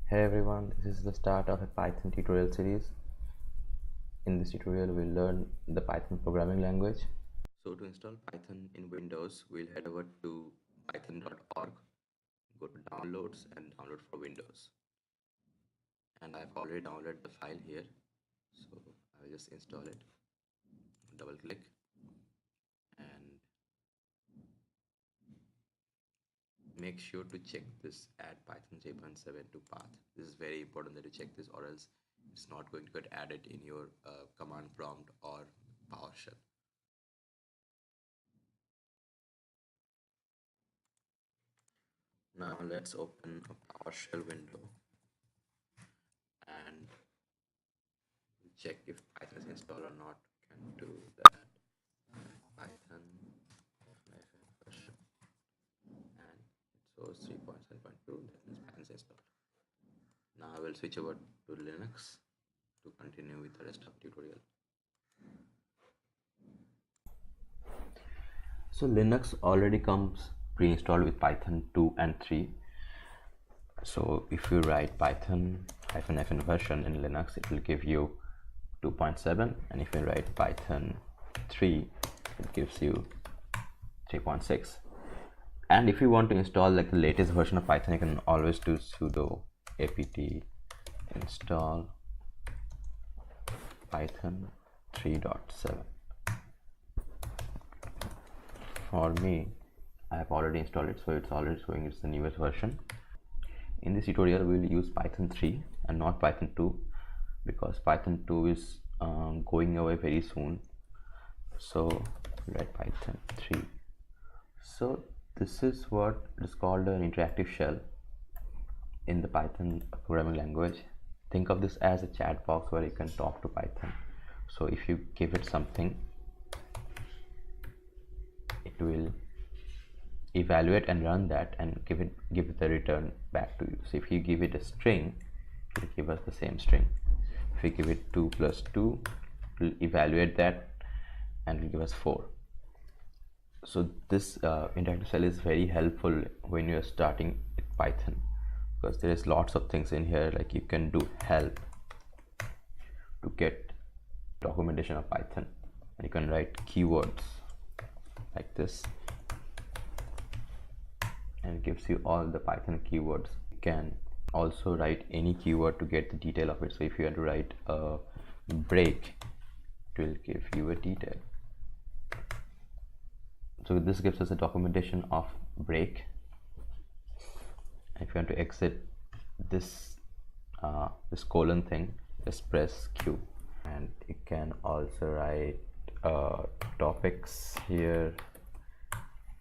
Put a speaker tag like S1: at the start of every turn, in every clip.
S1: Hey everyone, this is the start of a Python tutorial series. In this tutorial, we'll learn the Python programming language. So to install Python in Windows, we'll head over to python.org, go to downloads and download for Windows. And I've already downloaded the file here. So I'll just install it, double click, and make sure to check this add Python 3.7 to path. This is very important that you check this, or else it's not going to get added in your command prompt or PowerShell. Now let's open a PowerShell window and check if Python is installed or not. Can do that. Python version, and it shows 3.7.2. That means Python is installed. Now I will switch over to Linux to continue with the rest of the tutorial. So Linux already comes pre-installed with Python 2 and 3. So if you write Python -fn version in Linux, it will give you 2.7, and if you write Python 3, it gives you 3.6. And if you want to install like the latest version of Python, you can always do sudo apt install Python 3.7. For me, I have already installed it, so it's already showing it's the newest version. In this tutorial, we will use Python 3 and not Python 2, because Python 2 is going away very soon. So write Python 3. So this is what is called an interactive shell in the Python programming language. Think of this as a chat box where you can talk to Python. So if you give it something, it will evaluate and run that and give it the return back to you. So if you give it a string, it will give us the same string. If you give it 2 plus 2, it will evaluate that and will give us 4. So this interactive shell is very helpful when you are starting with Python, because there is lots of things in here, like you can do help to get documentation of Python, and you can write keywords like this, and it gives you all the Python keywords. You can also write any keyword to get the detail of it. So if you want to write a break, it will give you a detail. So this gives us a documentation of break. If you want to exit this this colon thing, just press Q. And you can also write topics here.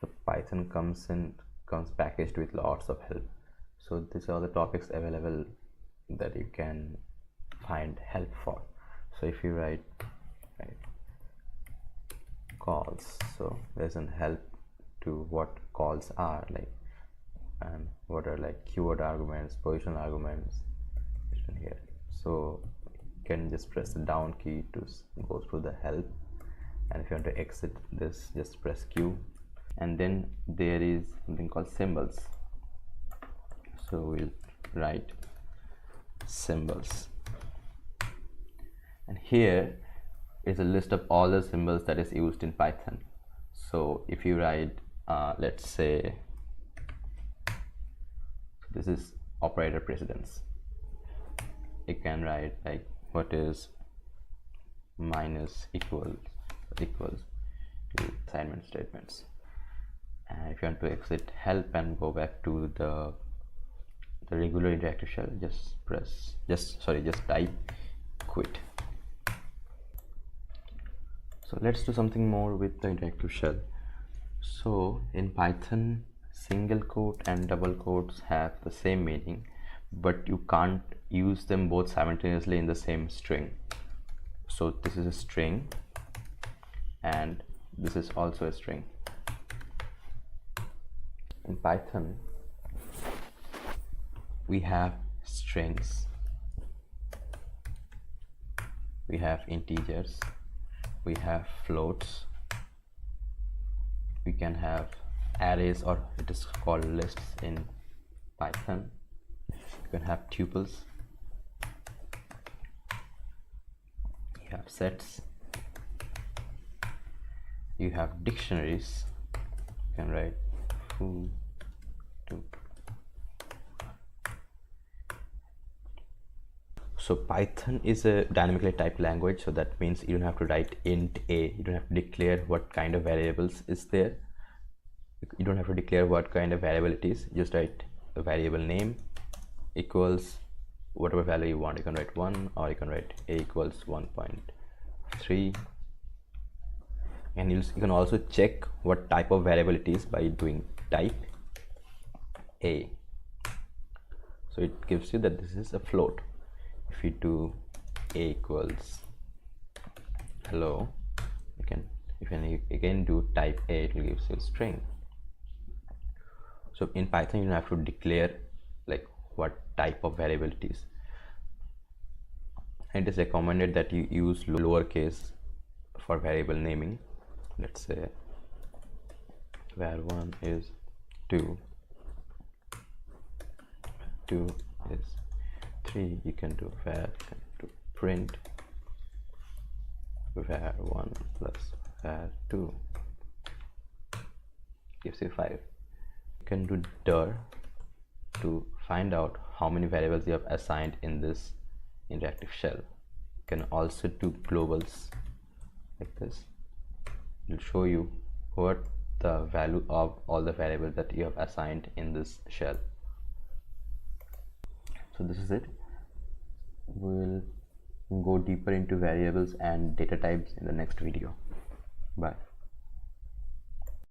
S1: The Python comes packaged with lots of help. So these are the topics available that you can find help for. So if you write calls, so there's an help to what calls are like, and what are like keyword arguments, positional arguments here. So you can just press the down key to go through the help, and if you want to exit this, just press Q. And then there is something called symbols. So we'll write symbols, and here is a list of all the symbols that is used in Python. So if you write let's say this is operator precedence, you can write like what is minus equals to assignment statements. And if you want to exit help and go back to the regular interactive shell, just type quit. So let's do something more with the interactive shell. So in Python, single quote and double quotes have the same meaning, but you can't use them both simultaneously in the same string. So this is a string and this is also a string. In Python, we have strings, we have integers, we have floats, we can have arrays, or it is called lists in Python. You can have tuples, you have sets, you have dictionaries. You can write foo, to. So Python is a dynamically typed language, so that means you don't have to write int a, you don't have to declare what kind of variables is there, you don't have to declare what kind of variable it is, just write a variable name equals whatever value you want. You can write 1, or you can write a equals 1.3, and you can also check what type of variable it is by doing type a. So it gives you that this is a float. If you do a equals hello, you can, if you again do type a, it will give you a string. So in Python you don't have to declare like what type of variable it is. It is recommended that you use lowercase for variable naming. Let's say var1 is 2, 2 is 3, you can do print var1 plus var2 gives you 5. You can do dir to find out how many variables you have assigned in this interactive shell. You can also do globals like this. It will show you what the value of all the variables that you have assigned in this shell. So this is it. We'll go deeper into variables and data types in the next video. Bye.